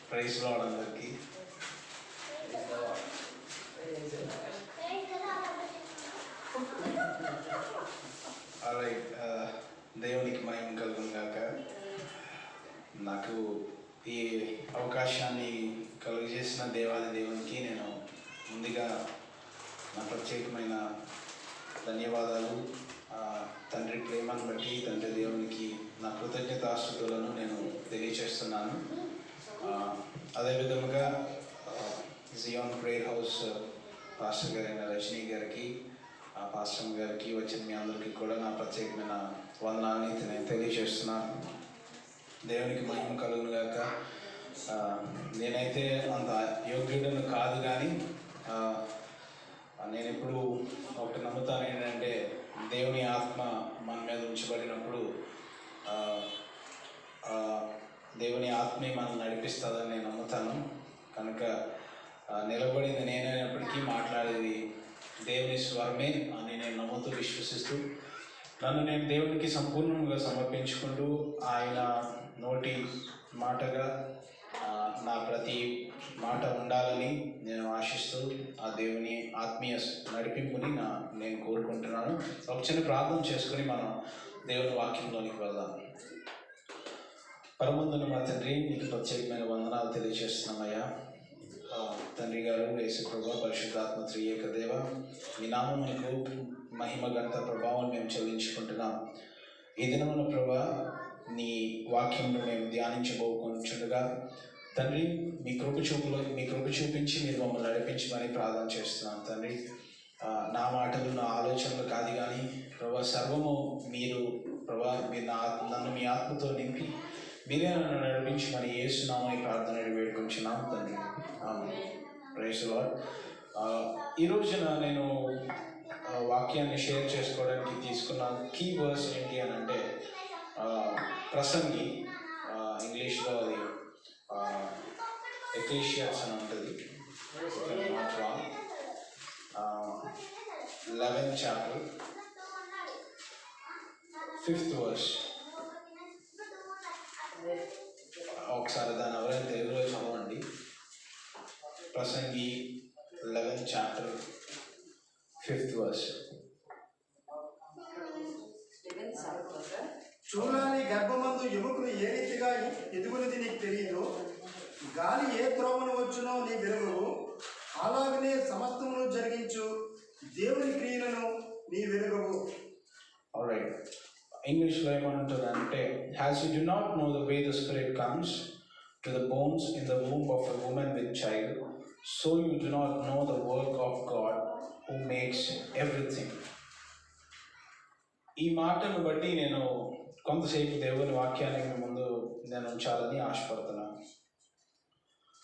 Praise lord అందరికీ. Alright, దేవునికి మహిమ కలుగును గాక. నాకు ఈ అవకాశాన్ని కలుగజేసిన దేవాది దేవునికి నేను ముందుగా నా ప్రత్యేకమైన ధన్యవాదాలు. తండ్రి ప్రేమను బట్టి తండ్రి దేవునికి నా కృతజ్ఞతాస్తుతులను నేను తెలియచేస్తున్నాను. అదేవిధంగా జియాన్ ప్రేయర్ హౌస్ పాస్టర్ గారైన రజనీ గారికి, పాస్టర్ గారికి, వచ్చిన మీ అందరికీ కూడా నా ప్రత్యేకమైన వందనాన్ని నేను తెలియజేస్తున్నాను. దేవునికి మహిమ కలుగును గాక. నేనైతే అంత యోగ్యుడను కాదు, కానీ నేను ఇప్పుడు ఒకటి నమ్ముతాను, ఏంటంటే దేవుని ఆత్మ మన మీద ఉంచబడినప్పుడు దేవుని ఆత్మే మనం నడిపిస్తుందని నేను నమ్ముతాను. కనుక నిలబడింది నేనైనప్పటికీ మాట్లాడేది దేవుని స్వరమే అని నేను నమ్ముతూ విశ్వసిస్తూ నన్ను నేను దేవునికి సంపూర్ణంగా సమర్పించుకుంటూ ఆయన నోటి మాటగా నా ప్రతి మాట ఉండాలని నేను ఆశిస్తూ ఆ దేవుని ఆత్మీయ నడిపింపుని నేను కోరుకుంటున్నాను. ఒక చిన్న ప్రార్థన చేసుకుని మనం దేవుని వాక్యంలోనికి వెళ్దాం. పరమందున మా తండ్రి, మీకు ప్రత్యేకమైన వందనాలు తెలియజేస్తున్నామయ్యా. తండ్రి గారు, యేసు ప్రభువా, పరిశుద్ధాత్మ త్రియేక దేవ, మీ నామమునకు మహిమ ఘనత ప్రభావం మేము చెల్లించుకుంటున్నాం. ఈ దినమున ప్రభా, నీ వాక్యంలో మేము ధ్యానించబోకుంటుండగా తండ్రి, మీ కృప చూపించి మీరు మమ్మల్ని నడిపించమని ప్రార్థన చేస్తున్నాను. తండ్రి, నా మాటలు నా ఆలోచనలు కాదు, కానీ ప్రభా సర్వము మీరు ప్రభా, మీరు నన్ను మీ ఆత్మతో నింపి మీరే నన్ను నడిపించమని యేసునామని ప్రార్థన వేడుకొంచున్నాను తండ్రి. Praise Lord. ఈ రోజున నేను వాక్యాన్ని షేర్ చేసుకోవడానికి తీసుకున్న కీ వర్స్ ఏంటి అని అంటే ప్రసంగి, ఇంగ్లీష్లో అది ఎక్లీషియాస్ అని ఉంటుంది. 11th chapter 5th verse. ఒకసారి దాని ఎవరైనా తెలుగులో చదవండి. ప్రసంగి 11th chapter 5th verse. చూడాలి, గర్భమందు ఎముకలు ఏ రీతిగా ఎదుగునది నీకు తెలియదు. గాలి ఏ త్రోవను వచ్చునో నీ వెలుగు. అలాగనే సమస్తమును జరిగించు దేవుని క్రియలను నీ వెలుగవు. ఆల్రైట్, ఇంగ్లీష్లో ఏమంటుంది అంటే, as you do not know the way the spirit comes to the bones in the womb of a woman with child, so you do not know the work of God who makes everything. ఈ మాటను బట్టి నేను కొంతసేపు దేవుని వాక్యానికి ముందు నేను ఉంచాలని ఆశపడుతున్నాను.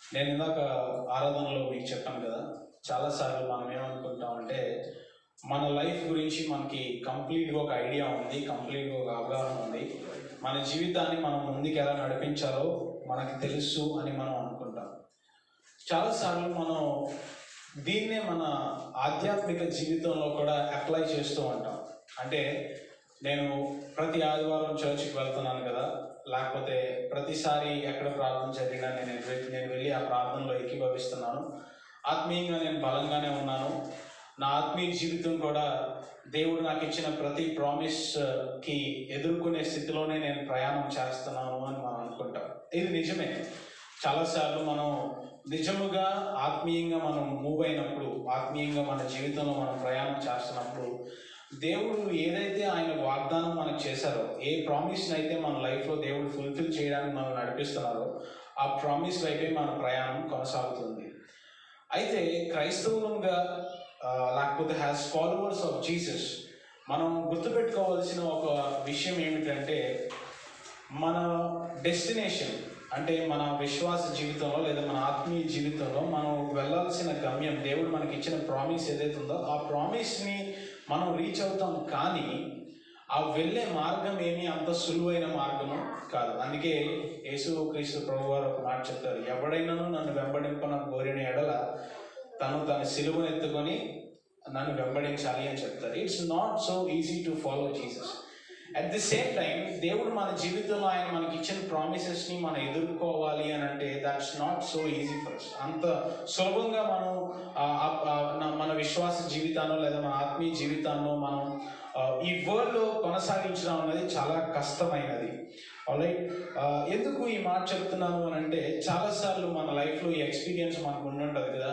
నేను ఇందాక ఆరాధనలో మీకు చెప్పాను కదా, చాలాసార్లు మనం ఏమనుకుంటామంటే మన లైఫ్ గురించి మనకి కంప్లీట్గా ఒక ఐడియా ఉంది, కంప్లీట్గా ఒక అవగాహన ఉంది, మన జీవితాన్ని మనం ముందుకు ఎలా నడిపించాలో మనకి తెలుసు అని మనం అనుకుంటాం. చాలాసార్లు మనం దీన్నే మన ఆధ్యాత్మిక జీవితంలో కూడా అప్లై చేస్తూ ఉంటాం. అంటే నేను ప్రతి ఆదివారం చర్చికి వెళ్తున్నాను కదా, లేకపోతే ప్రతిసారి ఎక్కడ ప్రార్థన జరిగినా నేను వెళ్ళి ఆ ప్రార్థనలో ఏకీభవిస్తున్నాను, ఆత్మీయంగా నేను బలంగానే ఉన్నాను, నా ఆత్మీయ జీవితం కూడా దేవుడు నాకు ఇచ్చిన ప్రతి ప్రామిస్కి ఎదుర్కొనే స్థితిలోనే నేను ప్రయాణం చేస్తున్నాను అని మనం అనుకుంటాం. ఇది నిజమే. చాలాసార్లు మనం నిజముగా ఆత్మీయంగా మనం మూవ్ అయినప్పుడు, ఆత్మీయంగా మన జీవితంలో మనం ప్రయాణం చేస్తున్నప్పుడు దేవుడు ఏదైతే ఆయన వాగ్దానం మనకు చేశారో, ఏ ప్రామిస్ని అయితే మన లైఫ్లో దేవుడు ఫుల్ఫిల్ చేయడానికి మనం నడిపిస్తున్నారో, ఆ ప్రామిస్ వైపే మన ప్రయాణం కొనసాగుతుంది. అయితే క్రైస్తవులుగా లేకపోతే యాజ్ ఫాలోవర్స్ ఆఫ్ జీసస్ మనం గుర్తుపెట్టుకోవాల్సిన ఒక విషయం ఏమిటంటే, మన డెస్టినేషన్ అంటే మన విశ్వాస జీవితంలో లేదా మన ఆత్మీయ జీవితంలో మనం వెళ్ళాల్సిన గమ్యం, దేవుడు మనకి ఇచ్చిన ప్రామిస్ ఏదైతే ఉందో ఆ ప్రామిస్ని మనం రీచ్ అవుతాం. కానీ ఆ వెళ్ళే మార్గం ఏమి అంత సులువైన మార్గము కాదు. అందుకే యేసుక్రీస్తు ప్రభువారు ఒక మాట చెప్తారు, ఎవడైనాను నన్ను వెంబడింపన కోరిన ఎడల తన సిలువను ఎత్తుకొని నన్ను వెంబడించాలి అని చెప్తారు. It's not so easy to follow Jesus. At the same time దేవుడు మన జీవితంలో ఆయన మనకి ఇచ్చిన ప్రామిసెస్ని మనం ఎదుర్కోవాలి అని అంటే that's not so easy for us. అంత సులభంగా మనం మన విశ్వాస జీవితాన్ని లేదా మన ఆత్మీయ జీవితాన్ని మనం ఈ వరల్డ్లో కొనసాగించడం అనేది చాలా కష్టమైనది. ఆల్రైట్, ఎందుకు ఈ మాట చెప్తున్నాను అని అంటే చాలాసార్లు మన లైఫ్లో ఈ ఎక్స్పీరియన్స్ మనకు ఉండుంటుంది కదా,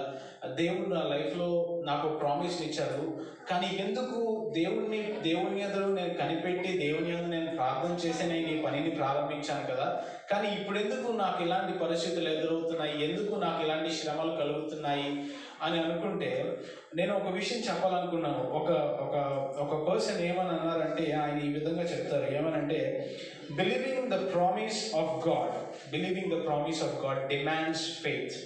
దేవుడు నా లైఫ్లో నాకు ప్రామిస్ ఇచ్చాడు, కానీ ఎందుకు దేవుని ఎదురు నేను కనిపెట్టి దేవుని ఎదురు నేను ప్రార్థన చేసి నేను ఈ పనిని ప్రారంభించాను కదా, కానీ ఇప్పుడు ఎందుకు నాకు ఇలాంటి పరిస్థితులు ఎదురవుతున్నాయి, ఎందుకు నాకు ఇలాంటి శ్రమలు కలుగుతున్నాయి అని అనుకుంటే నేను ఒక విషయం చెప్పాలనుకున్నాను. ఒక పర్సన్ ఏమని అన్నారంటే ఆయన ఈ విధంగా చెప్తారు, ఏమనంటే believing the promise of God demands faith.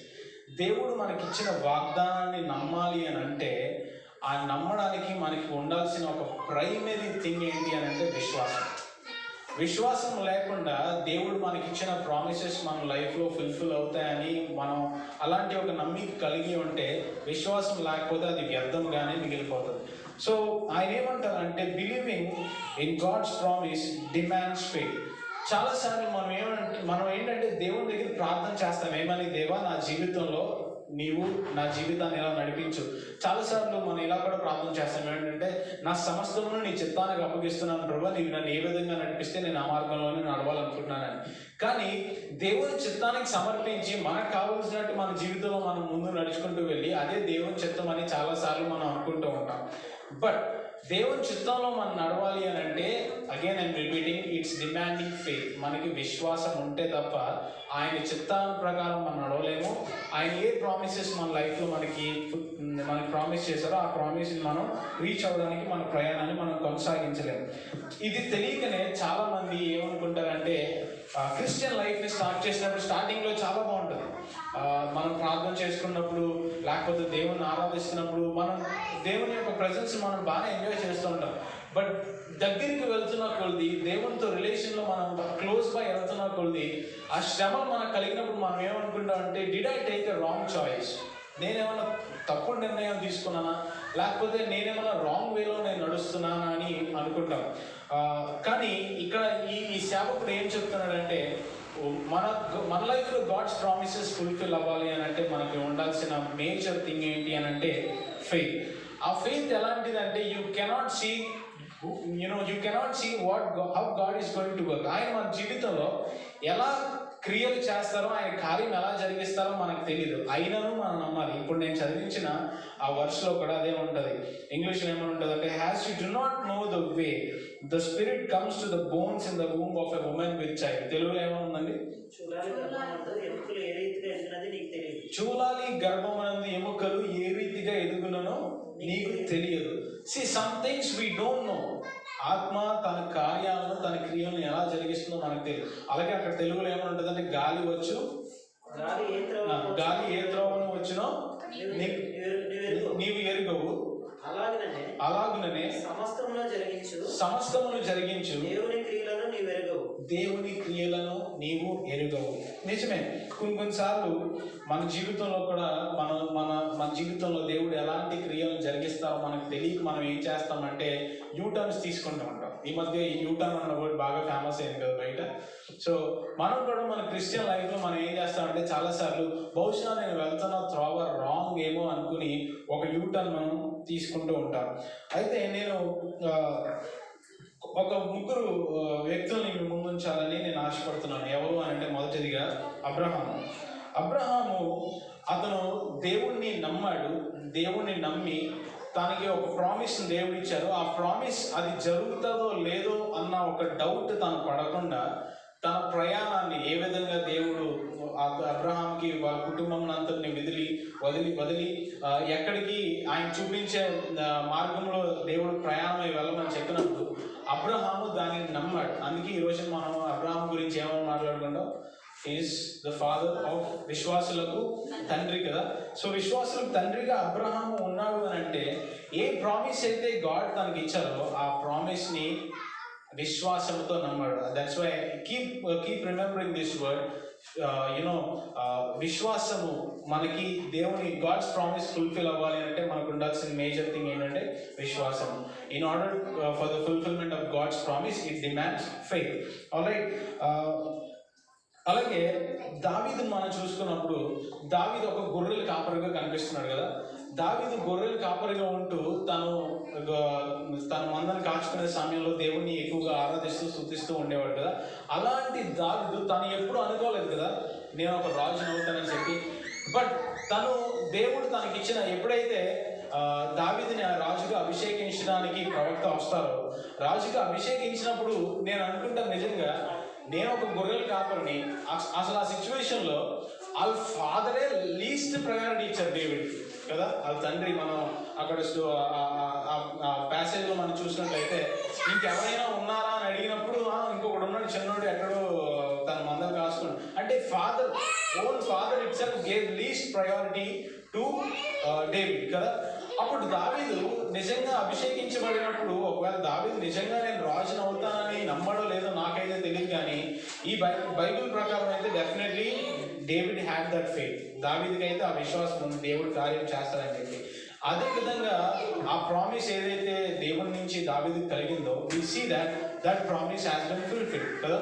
దేవుడు మనకిచ్చిన వాగ్దానాన్ని నమ్మాలి అని అంటే ఆ నమ్మడానికి మనకి ఉండాల్సిన ఒక ప్రైమరీ థింగ్ ఏంటి అని అంటే విశ్వాసం లేకుండా దేవుడు మనకిచ్చిన ప్రామిసెస్ మన లైఫ్లో ఫుల్ఫిల్ అవుతాయని మనం అలాంటి ఒక నమ్మిక కలిగి ఉంటే విశ్వాసం లేకపోతే అది వ్యర్థంగానే మిగిలిపోతుంది. సో ఆయన ఏమంటారంటే believing in God's promise demands faith. చాలాసార్లు మనం ఏంటంటే దేవుని దగ్గర ప్రార్థన చేస్తాం, ఏమని, దేవా నా జీవితంలో నీవు నా జీవితాన్ని ఎలా నడిపించు. చాలాసార్లు మనం ఇలా కూడా ప్రార్థన చేస్తాం, ఏంటంటే నా సమస్తమును నీ చిత్తానికి అప్పగిస్తున్నాను ప్రభా, నీవు నన్ను ఏ విధంగా నడిపిస్తే నేను ఆ మార్గంలోనే నడవాలనుకుంటున్నానని. కానీ దేవుని చిత్తానికి సమర్పించి మనకు కావలసినట్టు మన జీవితంలో మనం ముందు నడుచుకుంటూ వెళ్ళి అదే దేవుని చిత్తం అని చాలాసార్లు మనం అనుకుంటూ ఉంటాం. బట్ దేవుని చిత్తంలో మనం నడవాలి అని అంటే again I'm repeating, it's demanding faith. మనకి విశ్వాసం ఉంటే తప్ప ఆయన చిత్తాల ప్రకారం మనం నడవలేము. ఆయన ఏ ప్రామిసెస్ మన లైఫ్లో మనకి ప్రామిస్ చేశారో ఆ ప్రామిస్ని మనం రీచ్ అవ్వడానికి మన ప్రయాణాన్ని మనం కొనసాగించలేము. ఇది తెలియకనే చాలామంది ఏమనుకుంటారంటే క్రిస్టియన్ లైఫ్ని స్టార్ట్ చేసినప్పుడు స్టార్టింగ్లో చాలా బాగుంటుంది, మనం ప్రార్థన చేసుకున్నప్పుడు లేకపోతే దేవుని ఆరాధిస్తున్నప్పుడు మనం దేవుని యొక్క ప్రజెన్స్ మనం బాగా ఎంజాయ్ చేస్తూ ఉంటాం. బట్ దగ్గరికి వెళ్తున్న కొద్ది దేవునితో రిలేషన్లో మనం క్లోజ్గా వెళ్తున్న కొద్ది ఆ శ్రమ మనకు కలిగినప్పుడు మనం ఏమనుకుంటామంటే did I take a wrong choice, నేనేమన్నా తప్పుడు నిర్ణయం తీసుకున్నానా, లేకపోతే నేనేమన్నా రాంగ్ వేలో నేను నడుస్తున్నానా అని అనుకుంటాం. కానీ ఇక్కడ ఈ సేవకుడు ఏం చెప్తున్నాడంటే మన లైఫ్లో గాడ్స్ ప్రామిసెస్ ఫుల్ఫిల్ అవ్వాలి అని అంటే మనకి ఉండాల్సిన మేజర్ థింగ్ ఏంటి అని అంటే ఫెయిత్. ఆ ఫెయిత్ ఎలాంటిదంటే you cannot see how God is going to work. ఆయన మన జీవితంలో ఎలా క్రియలు చేస్తారో, ఆయన కార్యం ఎలా జరిగిస్తారో మనకు తెలియదు, అయినను మనం నమ్మాలి. ఇప్పుడు నేను చదివించిన ఆ వర్స్లో కూడా అదే ఉంటుంది. ఇంగ్లీష్లో ఏమని ఉంటుంది అంటే has you do not know the way the spirit comes to the bones in the womb of a women with child. తెలుగులో ఏమనుందండి? చూలాలి గర్భమునందు ఎముకలు ఏ రీతిగా ఎదుగునో నీకు తెలియదు. See, some things we don't know. ఆత్మ తన కార్యాలను తన క్రియలను ఎలా జరిగిస్తుందో మనకు తెలియదు. అలాగే అక్కడ తెలుగులో ఏమని ఉంటుంది అంటే గాలి ఏ త్రోవను వచ్చినో నీవు ఎరుగవు, అలాగుననే సమస్తమును జరిగించు దేవుని క్రియలను నీవు ఎరుగవు. నిజమే, కొన్నిసార్లు మన జీవితంలో కూడా మన జీవితంలో దేవుడు ఎలాంటి క్రియలను జరిగిస్తారో మనకు తెలియక మనం ఏం చేస్తామంటే యూటర్న్స్ తీసుకుంటూ ఉంటాం. ఈ మధ్య ఈ యూటర్న్ అన్న వర్డ్ బాగా ఫేమస్ అయింది కదా బయట. సో మనం కూడా మన క్రిస్టియన్ లైఫ్లో మనం ఏం చేస్తామంటే చాలాసార్లు బహుశా నేను వెళ్తున్న త్రోవ రాంగ్ ఏమో అనుకుని ఒక యూటర్న్ మనం తీసుకుంటూ ఉంటాం. అయితే నేను ఒక ముగ్గురు వ్యక్తుల్ని మీ ముందుంచాలని నేను ఆశపడుతున్నాను. ఎవరు అని అంటే మొదటిదిగా అబ్రహాము అతను దేవుణ్ణి నమ్మాడు. దేవుణ్ణి నమ్మి తనకి ఒక ప్రామిస్ దేవుడు ఇచ్చారు. ఆ ప్రామిస్ అది జరుగుతుందో లేదో అన్న ఒక డౌట్ తను పడకుండా తన ప్రయాణాన్ని ఏ విధంగా దేవుడు అబ్రహాంకి వాళ్ళ కుటుంబం అంతటిని వదిలి ఎక్కడికి ఆయన చూపించే మార్గంలో దేవుడు ప్రయాణమై వెళ్ళమని చెప్పినప్పుడు అబ్రహాము దానిని నమ్మాడు. అందుకే ఈరోజు మనం అబ్రహాం గురించి ఏమని మాట్లాడుకుంటాం, ఈజ్ ద ఫాదర్ ఆఫ్ విశ్వాసులకు తండ్రి కదా. సో విశ్వాసులకు తండ్రిగా అబ్రహాము ఉన్నాడు అని అంటే ఏ ప్రామిస్ అయితే గాడ్ తనకి ఇచ్చారో ఆ ప్రామిస్ని విశ్వాసంతో నమ్మాడు. That's why keep remembering this word, you know విశ్వాసము మనకి దేవుని గాడ్స్ ప్రామిస్ ఫుల్ఫిల్ అవ్వాలి అంటే మనకు ఉండాల్సిన మేజర్ థింగ్ ఏంటంటే విశ్వాసం. In order for the fulfilment of God's promise it demands faith. Alright. అలాగే దావీదు మనం చూసుకున్నప్పుడు దావీదు ఒక గొర్రెల కాపరిగా కనిపిస్తున్నాడు కదా. దావీదు గొర్రెల కాపరిగా ఉంటూ తన మందను కాచుకునే సమయంలో దేవుణ్ణి ఎక్కువగా ఆరాధిస్తూ స్తుతిస్తూ ఉండేవాడు కదా. అలాంటి దావీదు తను ఎప్పుడు అనుకోలేదు కదా నేను ఒక రాజుని అవుతానని చెప్పి. బట్ తను దేవుడు తనకిచ్చిన ఎప్పుడైతే దావీదుని ఆ రాజుగా అభిషేకించడానికి ప్రవక్త వస్తారో, రాజుగా అభిషేకించినప్పుడు నేను అనుకుంటాను నిజంగా నేను ఒక గొర్రెల కాపరిని. అసలు ఆ సిచ్యువేషన్లో వాళ్ళ ఫాదరే లీస్ట్ ప్రయారిటీ ఇచ్చారు డేవిడ్కి కదా. వాళ్ళ తండ్రి మనం అక్కడ ప్యాసేజ్లో మనం చూసినట్లయితే ఇంకెవరైనా ఉన్నారా అని అడిగినప్పుడు ఇంకొకడు ఉన్నాడు చిన్నోడు ఎక్కడో తన మందం కాసుకున్నాడు అంటే own father it self gave least priority to David కదా. అప్పుడు దావీదు నిజంగా అభిషేకించబడినప్పుడు ఒకవేళ దావీదు నిజంగా నేను రాజుని అవుతానని నమ్మడో లేదో నాకైతే తెలియదు, కానీ ఈ బైబిల్ ప్రకారం అయితే definitely David had that faith. దావీదుకి అయితే ఆ విశ్వాసం ఉంది దేవుడు కార్యం చేస్తాడని చెప్పి. అదేవిధంగా ఆ ప్రామిస్ ఏదైతే దేవుడి నుంచి దావీదుకి కలిగిందో we see that promise has been fulfilled కదా.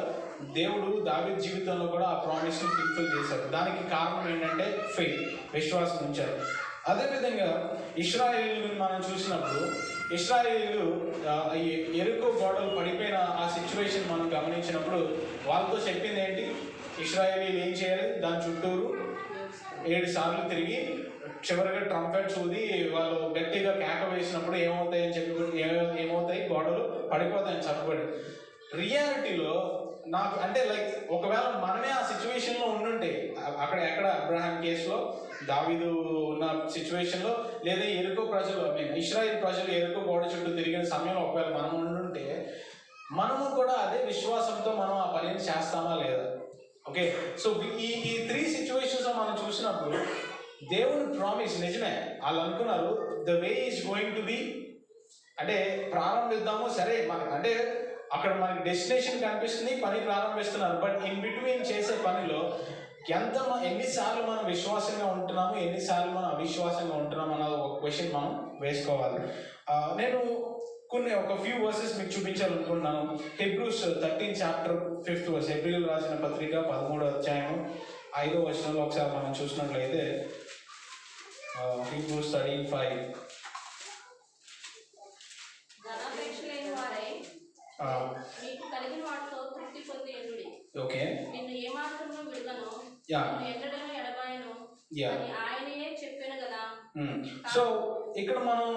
దేవుడు దావీదు జీవితంలో కూడా ఆ ప్రామిస్ని ఫుల్ఫిల్ చేశాడు. దానికి కారణం ఏంటంటే ఫెయిత్, విశ్వాసం ఉంచారు. అదేవిధంగా ఇశ్రాయేలీయులను మనం చూసినప్పుడు ఇశ్రాయేలీయులు ఎరుకో గోడలు పడిపోయిన ఆ సిచ్యువేషన్ మనం గమనించినప్పుడు వాళ్ళతో చెప్పింది ఏంటి? ఇశ్రాయేలీయులు ఏం చేయాలి? దాని చుట్టూరు 7 సార్లు తిరిగి చివరిగా ట్రంపెట్స్ ఊది వాళ్ళు గట్టిగా కేక వేసినప్పుడు ఏమవుతాయని చెప్పి ఏమవుతాయి? గోడలు పడిపోతాయని చెప్పబడి. రియాలిటీలో నాకు అంటే లైక్ ఒకవేళ మనమే ఆ సిచ్యువేషన్లో ఉండుంటే ఎక్కడ అబ్రహాం కేసులో దావీదు ఉన్న సిచ్యువేషన్లో లేదా ఎరుకో ప్రజలు ఇశ్రాయేల్ ప్రజలు ఎరుకో గోడ చుట్టూ తిరిగిన సమయంలో ఒకవేళ మనం ఉండుంటే మనము కూడా అదే విశ్వాసంతో మనం ఆ పనిని చేస్తామా లేదా? ఓకే, సో ఈ 3 సిచ్యువేషన్స్ మనం చూసినప్పుడు దేవుని ప్రామిస్ నిజమే. వాళ్ళు అనుకున్నారు the way is going to be అంటే ప్రారంభిద్దాము సరే అంటే అక్కడ మనకి డెస్టినేషన్ కనిపిస్తుంది, పని ప్రారంభిస్తున్నారు. బట్ ఇన్ బిట్వీన్ చేసే పనిలో ఎన్నిసార్లు మనం విశ్వాసంగా ఉంటున్నాము, ఎన్నిసార్లు మనం అవిశ్వాసంగా ఉంటున్నాము అన్న ఒక క్వశ్చన్ మనం వేసుకోవాలి. నేను ఒక ఫ్యూ వర్సెస్ మీకు చూపించాలనుకుంటున్నాను. హెబ్రూస్ 13 చాప్టర్ 5th వర్స్, హెబ్రీయులకు రాసిన పత్రిక 13వ అధ్యాయం 5వ వచనంలో ఒకసారి మనం చూసినట్లయితే హెబ్రూస్ 13:5 ఓకే సో ఇక్కడ మనం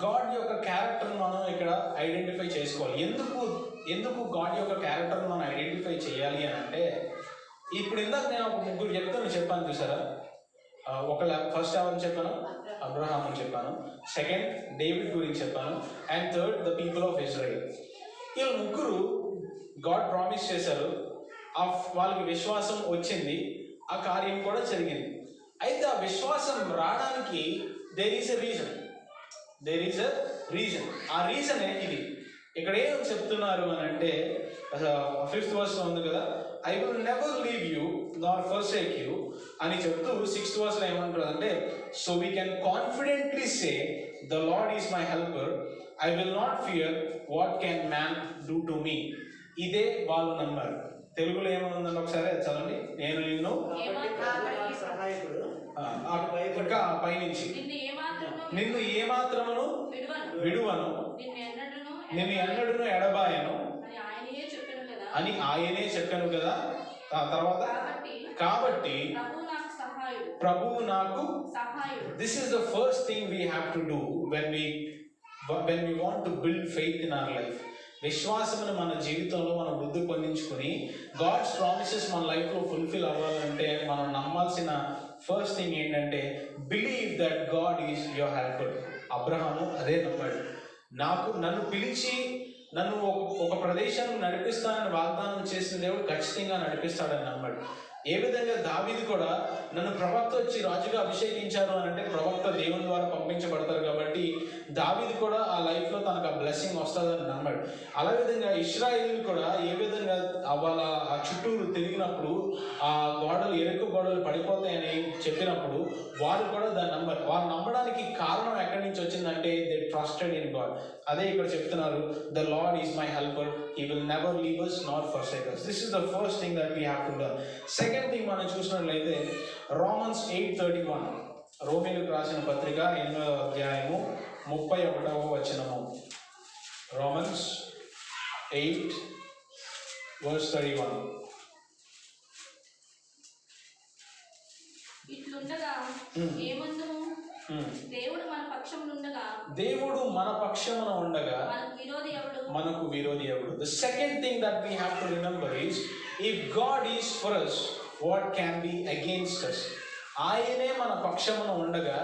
గాడ్ యొక్క క్యారెక్టర్ మనం ఇక్కడ ఐడెంటిఫై చేసుకోవాలి. ఎందుకు గాడ్ యొక్క క్యారెక్టర్ మనం ఐడెంటిఫై చేయాలి అని అంటే ఇప్పుడు ఇందాక నేను ఒక 3 వ్యక్తులను చెప్పాను చూసారా. ఫస్ట్ ఎవరిని చెప్పాను? అబ్రహాం అని చెప్పాను. సెకండ్ డేవిడ్ గురించి చెప్పాను. And third the people of Israel. వీళ్ళు 3 గాడ్ ప్రామిస్ చేశారు, వాళ్ళకి విశ్వాసం వచ్చింది, ఆ కార్యం కూడా జరిగింది. అయితే ఆ విశ్వాసం రావడానికి దేర్ ఈజ్ ఎ రీజన్. ఆ రీజనే ఇది. ఇక్కడ ఏం చెప్తున్నారు అని అంటే 5th verse ఉంది కదా, I will never leave you nor forsake you అని చెప్తూ 6th verse ఏమంటారు అంటే so we can confidently say the Lord is my helper, I will not fear what can man do to me. ఇదే వాళ్ళు నమ్మారు. తెలుగులో ఏమనుందండి ఒకసారి చదవండి. నేను నిన్ను ఇంకా పైనుంచి నిన్ను ఏమాత్రమును విడువను, నిన్ను ఎన్నడూను ఎడబాయను అని ఆయనే చెప్పాను కదా. ఆ తర్వాత కాబట్టి ప్రభువు నాకు this is the first thing we have to do when we want to build faith in our life. విశ్వాసమును మన జీవితంలో మనం వృద్ధి పొందించుకుని గాడ్స్ ప్రామిసెస్ మన లైఫ్లో ఫుల్ఫిల్ అవ్వాలంటే మనం నమ్మాల్సిన ఫస్ట్ థింగ్ ఏంటంటే believe that God is your helper. Abraham అదే నమ్మాడు. నన్ను పిలిచి నన్ను ఒక ప్రదేశాన్ని నడిపిస్తానని వాగ్దానం చేసిన దేవుడు ఖచ్చితంగా నడిపిస్తాడని నమ్మాడు. ఏ విధంగా దావీదు కూడా నన్ను ప్రవక్త వచ్చి రాజుగా అభిషేకించారు అని అంటే ప్రవక్త దేవుని ద్వారా పంపించబడతారు కాబట్టి దావీదు కూడా ఆ లైఫ్లో తనకు ఆ బ్లెస్సింగ్ వస్తుందని నమ్మాడు. అలా విధంగా ఇశ్రాయేలు కూడా ఏ విధంగా వాళ్ళ ఆ చుట్టూరు తిరిగినప్పుడు ఆ గోడలు ఎరుకు గోడలు పడిపోతాయని చెప్పినప్పుడు వారు కూడా దాన్ని నమ్మారు. వారు నమ్మడానికి కారణం ఎక్కడి నుంచి వచ్చిందంటే దే ట్రస్టెడ్ ఇన్ గాడ్. అదే ఇక్కడ చెప్తున్నారు, the Lord is my helper, he will never leave us not forsake us. This is the first thing that we have to learn. Second thing మనం చూసినట్లయితే రోమన్స్ 8:31, రోమీలకు రాసిన పత్రిక 8వ అధ్యాయము 31వ వచనము. రోమన్స్ 8:31. ఇట్లుండగా ఏమందుము దేవుడు మన పక్షమున ఉండగా మనకు విరోధి ఎవడు? The second thing that we have to remember is, if God is for us, what can be against us? ఆయనే మన పక్షమున ఉండగా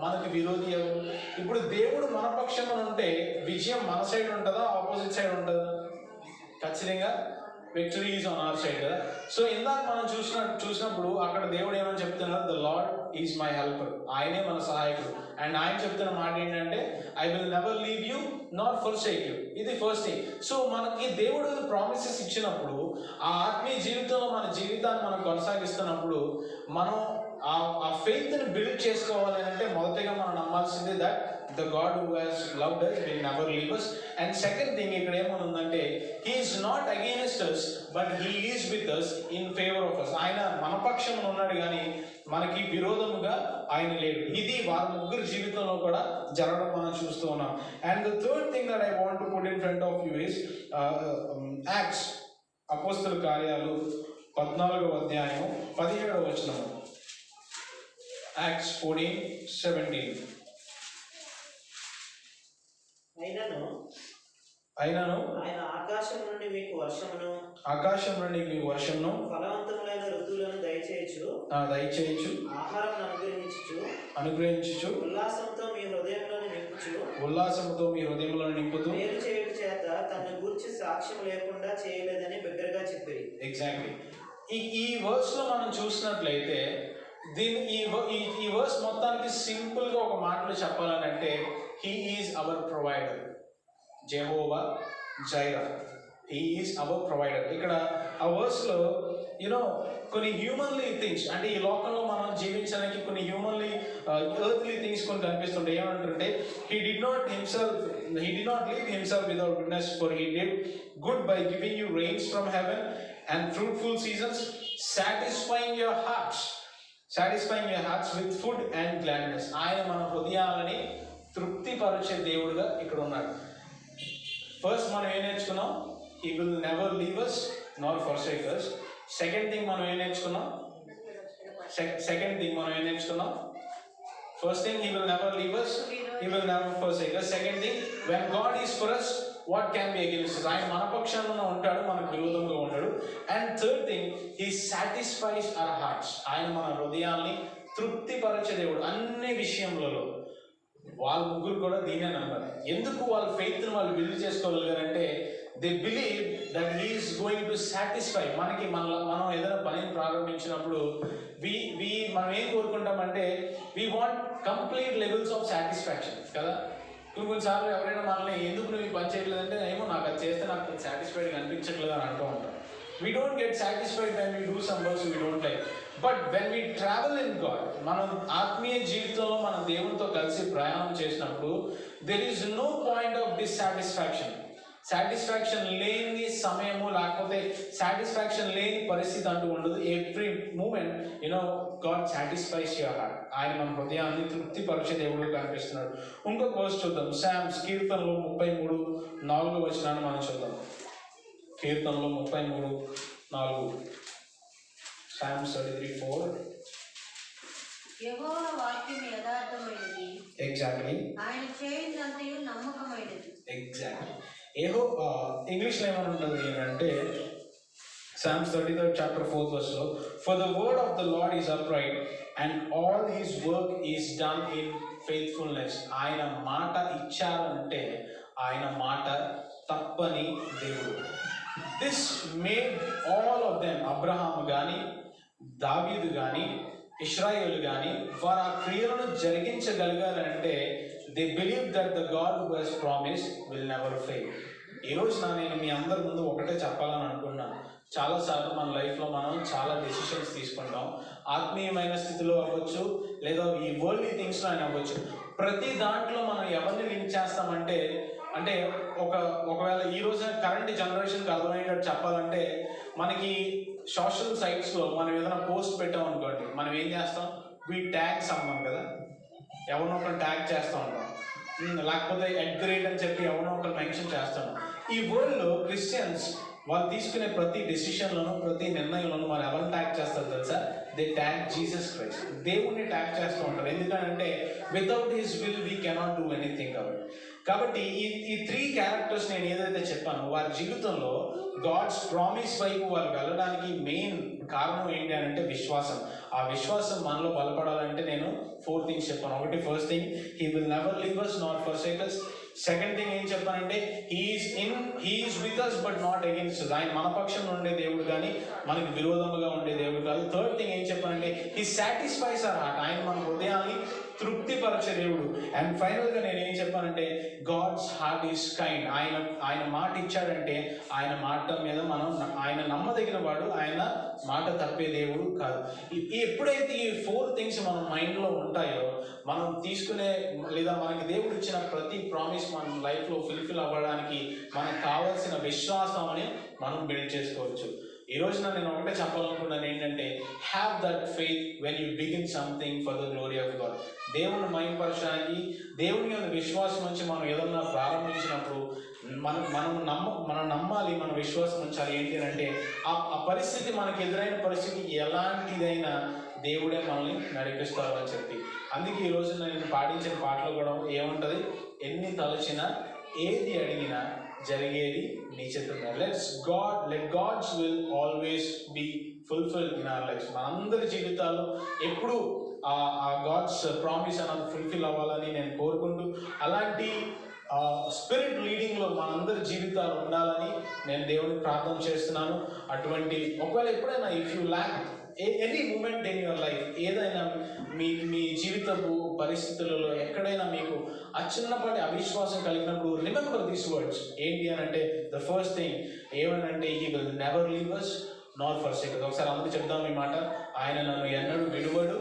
మనకు విరోధి ఎవరు? ఇప్పుడు దేవుడు మన పక్షమున ఉంటే విజయం మన సైడ్ ఉంటుందా, ఆపోజిట్ సైడ్ ఉంటుందా? ఖచ్చితంగా victory is on our side కదా. సో ఇందాక మనం చూసినప్పుడు అక్కడ దేవుడు ఏమని చెప్తున్నారు, the Lord is my helper, ఆయనే మన సహాయకుడు. అండ్ ఆయన చెప్తున్న మాట ఏంటంటే, I will never leave you not forsake you. ఇది ఫస్ట్ థింగ్. సో మనకి దేవుడు ప్రామిసెస్ ఇచ్చినప్పుడు ఆ ఆత్మీయ జీవితంలో మన జీవితాన్ని మనం కొనసాగిస్తున్నప్పుడు మనం ఆ ఫెయిత్ని బిల్డ్ చేసుకోవాలి అంటే మొదటిగా మనం నమ్మాల్సిందే that the God who has loved us will never leave us. And second thing ఇక్కడ ఏమనుందంటే, he is not against us but he is with us in favor of us. ఆయన మన పక్షంలో ఉన్నాడు కానీ మనకి విరోధముగా ఆయన లేడు. ఇది వారి ముగ్గురు జీవితంలో కూడా జరగడం మనం చూస్తూ ఉన్నాం. And the third thing that I want to put in front of you is acts, అపోస్తల కార్యాలు 14వ అధ్యాయం 17వ వచనము. యాక్ట్స్ 14:17. అయినను ఆయన ఆకాశం నుండి మీకు వర్షమును ఫలవంతములైన ఋతువులను దయచేయచ్చు ఆహారం అనుగ్రహించుచు ఉల్లాసంతో మీ హృదయంలో నింపుచు మేలు చేయుట చేత తనను గూర్చి సాక్ష్యం లేకుండా చేయలేదని బిగ్గరగా చెప్పారు. ఎగ్జాక్ట్లీ. ఈ వర్స్ లో మనం చూసినట్లయితే ఈ వర్స్ మొత్తానికి సింపుల్ గా ఒక మాటలో చెప్పాలంటే, he is our provider, Jehovah Jireh, he is our provider. ఇక్కడ ఆ వర్స్ లో కొన్ని హ్యూమన్లీ థింగ్స్, అంటే ఈ లోకంలో మనం జీవించడానికి కొన్ని హ్యూమన్లీ ఎర్త్లీ థింగ్స్ కొన్ని కనిపిస్తుంటాయి. ఏమంటుంటే, he did not leave himself without goodness, for he did good by giving you rains from heaven and fruitful seasons, satisfying your hearts with food and gladness. ఆయన మన హృదయాలని తృప్తిపరిచే దేవుడుగా ఇక్కడ ఉన్నాడు. ఫస్ట్ మనం ఏం నేర్చుకున్నాం, he will never leave us nor forsake us. Second thing మనం ఏం నేర్చుకున్నాం, first thing, he will never leave us, he will never forsake us. Second thing, when God is for us, what can be against us? ఆయన మన పక్షాన ఉంటాడు, మనకు విరోధంగా ఉంటాడు. And third thing, he satisfies our hearts. ఆయన మన హృదయాల్ని తృప్తిపరిచే దేవుడు అన్ని విషయంలో. వాళ్ళ ముగ్గురు కూడా దీనే నమ్మారు. ఎందుకు వాళ్ళ ఫెయిత్ని వాళ్ళు బిల్డ్ చేసుకోగలిగారంటే, they believe that he is going to satisfy. మనం ఏదైనా పనిని ప్రారంభించినప్పుడు మనం ఏం కోరుకుంటామంటే, we want complete levels of satisfaction కదా. కొన్నిసార్లు ఎవరైనా మనల్ని ఎందుకు నువ్వు ఈ పని చేయట్లేదంటే, ఏమో నాకు అది చేస్తే నాకు సాటిస్ఫైడ్గా అనిపించట్లేదు అని అంటూ ఉంటాం. We don't get satisfied when we do some works we don't like. But when we travel in God, మనం ఆత్మీయ జీవితంలో మన దేవునితో కలిసి ప్రయాణం చేసినప్పుడు, there is no point of dissatisfaction. Satisfaction లేని సమయము లేకపోతే సాటిస్ఫాక్షన్ లేని పరిస్థితి అంటూ ఉండదు. Every moment God satisfies your heart. ఆయన మన హృదయాన్ని తృప్తిపరిచే దేవుడు కనిపిస్తున్నాడు. ఇంకొక వర్స్ చూద్దాం. సామ్స్ కీర్తనలో 33:4 వచనాన్ని మనం చూద్దాం. కీర్తనలో 33:4. సామ్స్ 33:4. యెహోవా వాక్యం యథార్థమైనది. ఎగ్జాక్ట్లీ. ఆయన చేయునంతయు నమ్మకమైనది. ఎగ్జాక్ట్లీ. ఇంగ్లీష్లో ఏమని ఉంటుంది అంటే, Psalms 33rd chapter 4th verse లో, for the word of the Lord is upright and all his work is done in faithfulness. ఆయన మాట ఇచ్చారంటే ఆయన మాట తప్పని దేవుడు. This made all of them, Abraham కానీ దావీదు కానీ ఇశ్రాయేలు కానీ వారు ఆ క్రియలను జరిగించగలిగారంటే they believe that the God who has promise will never fail. ఈరోజు నేను మీ అందరి ముందు ఒకటే చెప్పాలని అనుకున్నాను. చాలాసార్లు మన లైఫ్లో మనం చాలా డెసిషన్స్ తీసుకుంటాం. ఆత్మీయమైన స్థితిలో అవ్వచ్చు, లేదా ఈ వరల్డ్లీ థింగ్స్లో అయినా అవ్వచ్చు. ప్రతి దాంట్లో మనం ఎవరిని లింక్ చేస్తామంటే, అంటే ఒకవేళ ఈ రోజు కరెంట్ జనరేషన్కి అర్థమయ్యేటట్టు చెప్పాలంటే, మనకి సోషల్ సైట్స్లో మనం ఏదైనా పోస్ట్ పెట్టాం అనుకోండి, మనం ఏం చేస్తాం, వీ ట్యాగ్ సమ్మన్ కదా, ఎవరినో ఒకరు ట్యాగ్ చేస్తూ ఉంటాం, లేకపోతే @ అని చెప్పి ఎవరినో ఒకరు మెన్షన్ చేస్తాం. ఈ వరల్డ్లో క్రిస్టియన్స్ వాళ్ళు తీసుకునే ప్రతి డెసిషన్లోనూ, ప్రతి నిర్ణయంలోనూ వాళ్ళు ఎవరిని ట్యాగ్ చేస్తారు తెలుసా? They tag Jesus Christ. దేవుణ్ణి ట్యాగ్ చేస్తూ ఉంటారు. ఎందుకంటే without his will we cannot do anything కాబట్టి ఈ 3 క్యారెక్టర్స్ నేను ఏదైతే చెప్పానో వారి జీవితంలో గాడ్స్ ప్రామిస్ వైపు వాళ్ళు వెళ్ళడానికి మెయిన్ కారణం ఏంటి అని అంటే విశ్వాసం. ఆ విశ్వాసం మనలో బలపడాలంటే నేను 4 థింగ్స్ చెప్పాను. ఒకటి, first thing, he will never leave us not forsake us. Second thing ఏం చెప్పానంటే, he is with us but not against us. ఆయన మన పక్షంలో ఉండే దేవుడు కానీ మనకి విరోధముగా ఉండే దేవుడు కాదు. థర్డ్ థింగ్ ఏం చెప్పానంటే, హీ సాటిస్ఫైస్ అవర్ హార్ట్. ఆయన మన హృదయాన్ని తృప్తిపరచే దేవుడు. అండ్ ఫైనల్గా నేను ఏం చెప్పానంటే, గాడ్స్ హార్ట్ ఈస్ కైండ్. ఆయన మాట ఇచ్చాడంటే ఆయన మాట మీద ఆయన నమ్మదగిన వాడు, ఆయన మాట తప్పే దేవుడు కాదు. ఎప్పుడైతే ఈ 4 థింగ్స్ మన మైండ్లో ఉంటాయో, మనం తీసుకునే లేదా మనకి దేవుడు ఇచ్చిన ప్రతి ప్రామిస్ మన లైఫ్లో ఫుల్ఫిల్ అవ్వడానికి మనకు కావాల్సిన విశ్వాసం అని మనం బిల్డ్ చేసుకోవచ్చు. ఈ రోజున నేను ఒకటే చెప్పాలనుకున్నాను ఏంటంటే, have that faith when you begin something for the glory of God. దేవుని మహిమపరచడానికి, దేవుని యొక్క విశ్వాసం నుంచి మనం ఏదన్నా ప్రారంభించినప్పుడు మనం నమ్మాలి, మన విశ్వాసం ఉంచాలి. ఏంటి అంటే ఆ పరిస్థితి, మనకు ఎదురైన పరిస్థితి ఎలాంటిదైనా దేవుడే మనల్ని నడిపిస్తారు అని చెప్పి. అందుకే ఈ రోజు నేను పాటించిన పాటలో కూడా ఏముంటుంది, ఎన్ని తలచినా ఏది అడిగినా జరిగేది నీ చేతుల్లో. Let God's will always be fulfilled in our life. మనందరి జీవితాల్లో ఎప్పుడు ఆ గాడ్స్ ప్రామిస్ అన్నది ఫుల్ఫిల్ అవ్వాలని నేను కోరుకుంటూ, అలాంటి స్పిరిట్ లీడింగ్లో మనందరి జీవితాలు ఉండాలని నేను దేవుడిని ప్రార్థన చేస్తున్నాను. అటువంటి ఒకవేళ ఎప్పుడైనా if you lack any moment in your life, ఏదైనా మీ జీవితపు పరిస్థితులలో ఎక్కడైనా మీకు ఆ చిన్నపాటి అవిశ్వాసం కలిగినప్పుడు, రిమెంబర్ దీస్ వర్డ్స్. ఏంటి అని అంటే, ద ఫస్ట్ థింగ్ ఏమనంటే, he will never leave us not forsake us. ఒకసారి అందరూ చెప్దాం ఈ మాట, ఆయన నన్ను ఎన్నడూ విడువడు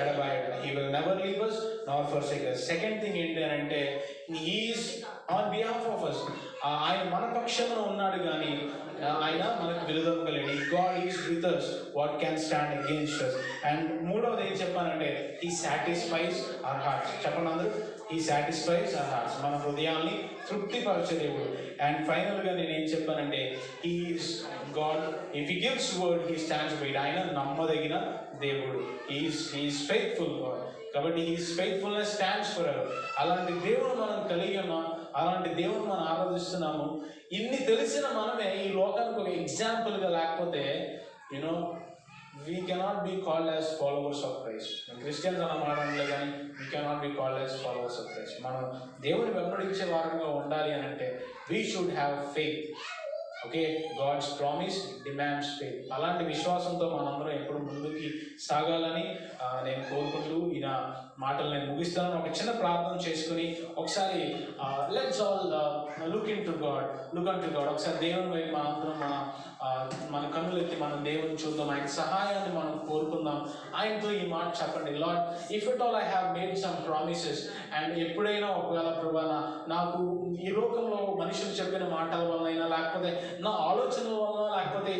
ఎడబాయడు. He will never leave us not forsake us. Second thing ఏంటి అని అంటే, he is on behalf of us. ఆయన మన పక్షంలో ఉన్నాడు కానీ ఆయన మనకు విరుద్ధంగా లేడు. God is with us, what can stand against us. And మూడవది ఏం చెప్పానంటే, హీ సాటిస్ఫైస్ అవర్ హార్ట్స్. చెప్పండి అందరూ, హీ సాటిస్ఫైస్ అవర్ హార్ట్స్. మన హృదయాల్ని తృప్తిపరచే దేవుడు. అండ్ ఫైనల్గా నేను ఏం చెప్పానంటే, he is God, if he gives word he stands by it. ఆయన నమ్మదగిన దేవుడు. He is faithful God. కాబట్టి his faithfulness stands forever. అలాంటి దేవుడు మనం కలిగి ఉన్నాం, అలాంటి దేవుడు మనం ఆరాధిస్తున్నాము. ఇన్ని తెలిసిన మనమే ఈ లోకానికి ఒక ఎగ్జాంపుల్గా లేకపోతే, you know, we cannot be called as followers of Christ. Christians అన్న మాటలే కానీ we cannot be called as followers of Christ. మనం దేవుని వెంబడించే వారంగా ఉండాలి అని అంటే, we should have faith. Okay, God's promise demands faith. అలాంటి విశ్వాసంతో మనందరం ఎప్పుడు ముందుకి సాగాలని నేను కోరుకుంటూ ఈ నా మాటలు నేను ముగిస్తాను. ఒక చిన్న ప్రార్థన చేసుకుని ఒకసారి let's all look in to God. ఒకసారి దేవుని వైపు మనందరం మన కన్నులు ఎత్తి మనం దేవుని చూద్దాం. ఆయన సహాయాన్ని మనం కోరుకుందాం. ఆయనతో ఈ మాట చెప్పండి, lord, if it all I have made some promises, and ఎప్పుడైనా ఒకవేళ ప్రభా నాకు ఈ లోకంలో మనుషులు చెప్పిన మాటల వలనైనా, లేకపోతే నా ఆలోచనల వలన, లేకపోతే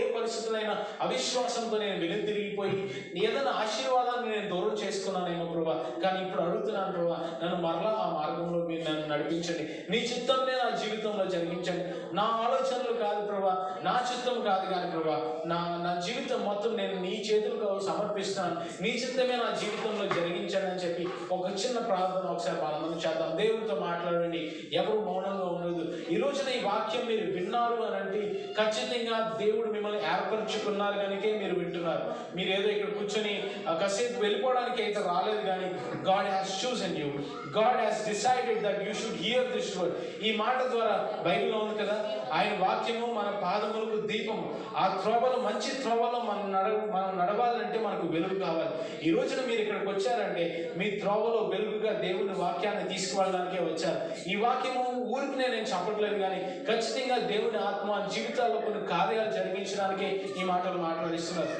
ఏ పరిస్థితులైనా అవిశ్వాసంతో నేను వెనుతిరిగిపోయి ఏదైనా ఆశీర్వాదాన్ని నేను దూరం చేసుకున్నానేమో ప్రభా. కానీ ఇప్పుడు అడుగుతున్నాను ప్రభా, నన్ను మరలా ఆ మార్గంలో మీరు నన్ను నడిపించండి. నీ చిత్తంనే నా జీవితంలో జరిగించండి. నా ఆలోచనలు కాదు ప్రభా, నా చిత్తం కాదు కానీ ప్రభా, నా జీవితం మొత్తం నేను నీ చేతులకు సమర్పిస్తున్నాను. నీ చిత్తమే నా జీవితంలో జరిగించండి అని చెప్పి ఒక చిన్న ప్రార్థన ఒకసారి మనందరం చేద్దాం. దేవుడితో మాట్లాడండి, ఎవరు మౌనంగా ఉండదు. ఈ రోజున ఈ వాక్యం మీరు విన్నారు అని అంటే ఖచ్చితంగా దేవుడు మిమ్మల్ని ఏర్పరచుకున్నారు కనుకే మీరు వింటున్నారు. మీరు ఏదో ఇక్కడ కూర్చొని కాసేపు వెళ్ళిపోవడానికి అయితే రాలేదు కానీ God has chosen you. God has decided that you should here this word. ఈ మాట ద్వారా బైబిల్లో ఉంది కదా, ఆయన వాక్యము మన పాదం పాదములకు దీపం. ఆ త్రోవలో, మంచి త్రోవలో మనం నడవాలంటే మనకు వెలుగు కావాలి. ఈ రోజున మీరు ఇక్కడికి వచ్చారంటే మీ త్రోవలో వెలుగుగా దేవుని వాక్యాన్ని తీసుకువెళ్ళడానికే వచ్చారు. ఈ వాక్యము ఊరికినే నేను చెప్పట్లేదు, కానీ ఖచ్చితంగా దేవుని ఆత్మ జీవితాల్లో కొన్ని కార్యాలు జరిగించడానికే ఈ మాటలు మాట్లాడిస్తున్నారు.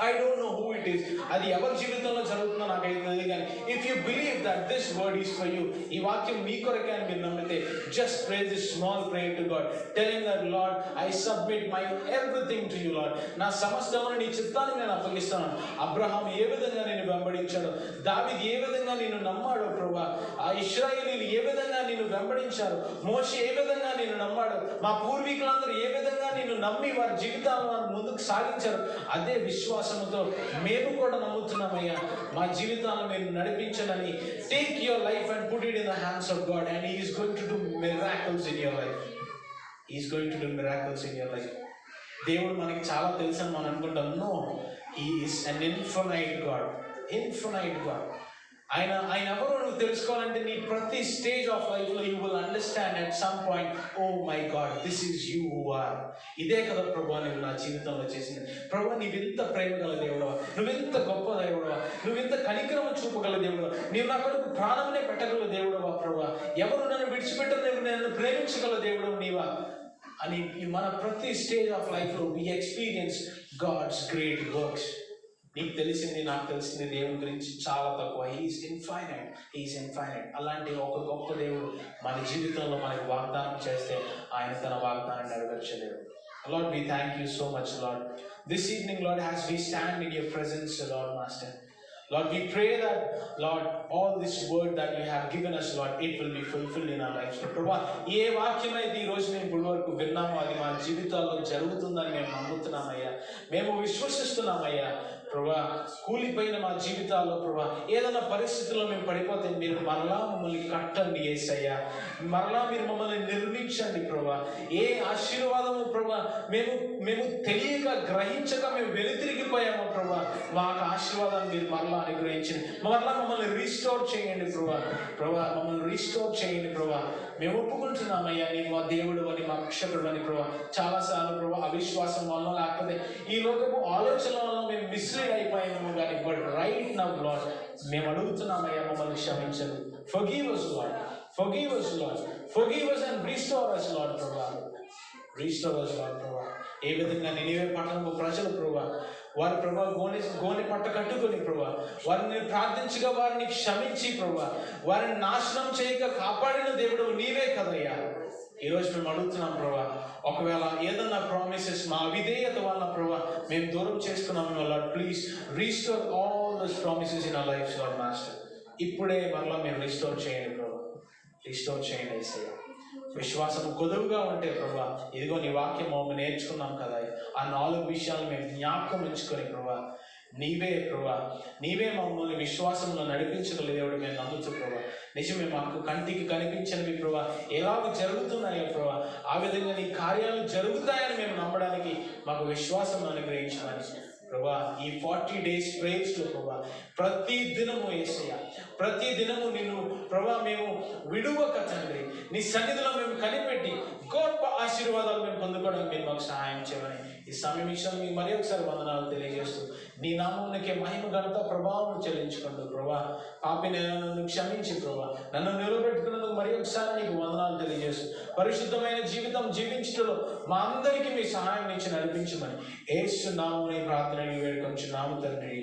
I don't know who it is, అది ఎవరి జీవితంలో జరుగుతుందో నాకైతే తెలియదు, కానీ if you believe that this word is for you, ఈ వాక్యం మీ కొరకే అని మీరు నమ్మితే, just pray this small prayer to God, telling that Lord I submit my everything to you Lord. నా సమస్తమును నీ చిత్తానికి నేను అప్పగిస్తున్నాను. అబ్రహాం ఏ విధంగా నేను వెంబడించాడో, దావీదు ఏ విధంగా నేను నమ్మాడో ప్రభువా, ఆ ఇశ్రాయేలీయులు ఏ విధంగా నేను వెంబడించారు, మోషే ఏ విధంగా నేను నమ్మాడు, మా పూర్వీకులందరూ ఏ విధంగా నేను నమ్మి వారి జీవితాలను ముందుకు సాగించారు, అదే విశ్వాసంతో మేము కూడా నమ్ముతున్నామయ్యా. మా జీవితాలను మీరు నడిపించనని. Take your life and put it in the hands of God and he is going to do miracles in your life. He is going to do miracles in your life. దేవుడు మనకి చాలా తెలుసు అని మనం అనుకుంటాం. No, he is an infinite God. Infinite God. ఆయన ఎవరో నువ్వు తెలుసుకోవాలంటే నీ ప్రతి స్టేజ్ ఆఫ్ లైఫ్లో you will understand at some point, oh my God, this is you who are. ఇదే కదా ప్రభా నువ్వు నా జీవితంలో చేసింది. ప్రభా నీవెంత ప్రేమ గల దేవుడవా, నువ్వెంత గొప్ప దేవుడవా, నువ్వెంత కనికరము చూపగల దేవుడవా, నీవు నా కొరకు ప్రాణమునే పెట్టగల దేవుడవా ప్రభా, ఎవరు నన్ను విడిచిపెట్టరు, నన్ను ప్రేమించగల దేవుడవు నీవా అని మన ప్రతి స్టేజ్ ఆఫ్ లైఫ్లో we experience God's great works. నీకు తెలిసింది, నాకు తెలిసింది దేవుని గురించి చాలా తక్కువ. He is infinite. అలాంటి ఒక గొప్ప దేవుడు మన జీవితంలో మనకి వాగ్దానం చేస్తే ఆయన తన వాగ్దానం నెరవేర్చలేడు. Lord, we thank you so much, Lord. This evening, Lord, as we stand in your presence, Lord Master, Lord, we pray that, Lord, all this word that you have given us, Lord, it will be fulfilled in our lives. ప్రభా, ఏ వాక్యమైతే ఈ రోజు మేము ఇప్పుడు వరకు విన్నామో అది మా జీవితాల్లో జరుగుతుందని మేము నమ్ముతున్నామయ్యా, మేము విశ్వసిస్తున్నామయ్యా. ప్రభా, కూలిపోయిన మా జీవితాల్లో ప్రభా, ఏదైనా పరిస్థితుల్లో మేము పడిపోతే మీరు మరలా మమ్మల్ని కట్టండి యేసయ్యా, మరలా మీరు మమ్మల్ని నిర్మించండి ప్రభా. ఏ ఆశీర్వాదము ప్రభా మేము తెలియక గ్రహించక మేము వెనుతిరిగిపోయామో ప్రభా, మాకు ఆశీర్వాదాన్ని మీరు మరలా అనుగ్రహించండి. మరలా మమ్మల్ని రీస్టోర్ చేయండి ప్రభా, మమ్మల్ని రీస్టోర్ చేయండి ప్రభా. మేము ఒప్పుకుంటున్నామయ్యా నీ మా దేవుడు అని, మా రక్షకుడు అని ప్రభా. చాలాసార్లు ప్రభా అవిశ్వాసం వల్ల, లేకపోతే ఈ లోకపు ఆలోచన వల్ల మేము మిస్లీడ్ అయిపోయాము, కానీ బట్ రైట్ నౌ లార్డ్ మేము అడుగుతున్నామయ్యా మమ్మల్ని క్షమించండి. Forgive us Lord, forgive us and restore us Lord ప్రభా. Restore us Lord ప్రభా. ఏ విధంగా నినివే పట్టణపు ప్రజలు ప్రభా, వారి ప్రభా గోనె పట్ట కట్టుకొని ప్రభా, వారిని ప్రార్థించగా వారిని క్షమించి ప్రభా, వారిని నాశనం చేయక కాపాడిన దేవుడు నీవే కదయ్యా. ఈరోజు మేము అడుగుతున్నాం ప్రభా, ఒకవేళ ఏదన్నా ప్రామిసెస్ మా అవిధేయత వల్ల ప్రభా మేము దూరం చేసుకున్నాము Lord, please restore all those promises in our lives Lord master. ఇప్పుడే మరలా మీరు రిస్టోర్ చేయండి ప్రభా, రిస్టోర్ చేయండి యేసయ్యా. విశ్వాసం కొదువుగా ఉంటే ప్రభా, ఇదిగో నీ వాక్యం మేము నేర్చుకున్నాం కదా, ఆ 4 విషయాలు మేము జ్ఞాపకం ఉంచుకొని ప్రభా, నీవే మమ్మల్ని విశ్వాసంలో నడిపించగల దేవుడు మేము నమ్ముతూ ప్రభా. నిజమే, మాకు కంటికి కనిపించనివి ప్రభా ఎలాగ జరుగుతున్నాయో ప్రభా, ఆ విధంగా నీ కార్యాలు జరుగుతాయని మేము నమ్మడానికి మాకు విశ్వాసం అనుగ్రహించమని ప్రభా. ఈ 40 days ప్రేయర్స్లో ప్రభా ప్రతి దినము యేసయ్యా, ప్రతి దినము నిన్ను ప్రభా మేము విడువక తండ్రి నీ సన్నిధిలో మేము కనిపెట్టి గొప్ప ఆశీర్వాదాలు మేము పొందుకోవడానికి మీరు మాకు సహాయం చేయమని ఈ సమయం విషయంలో మీకు మరి ఒకసారి వందనాలు తెలియజేస్తూ నీ నామమునకే మహిమ ఘనత ప్రభావం చెల్లించుకుంటూ ప్రభా, పాపిని నన్ను క్షమించి ప్రభా నన్ను నిలబెట్టుకున్నందుకు మరి ఒకసారి నీకు వందనాలు తెలియజేస్తూ పరిశుద్ధమైన జీవితం జీవించడంలో మా అందరికీ మీ సహాయం నుంచి నడిపించమని యేసు నామమున ప్రార్థన వేడుకొంచున్నాము తండ్రి.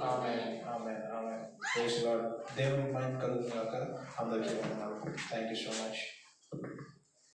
Amen, amen, amen. Praise Lord. దేవుని మహిమ కలుగును గాక. అందరికీ వందనాలు. Thank you so much.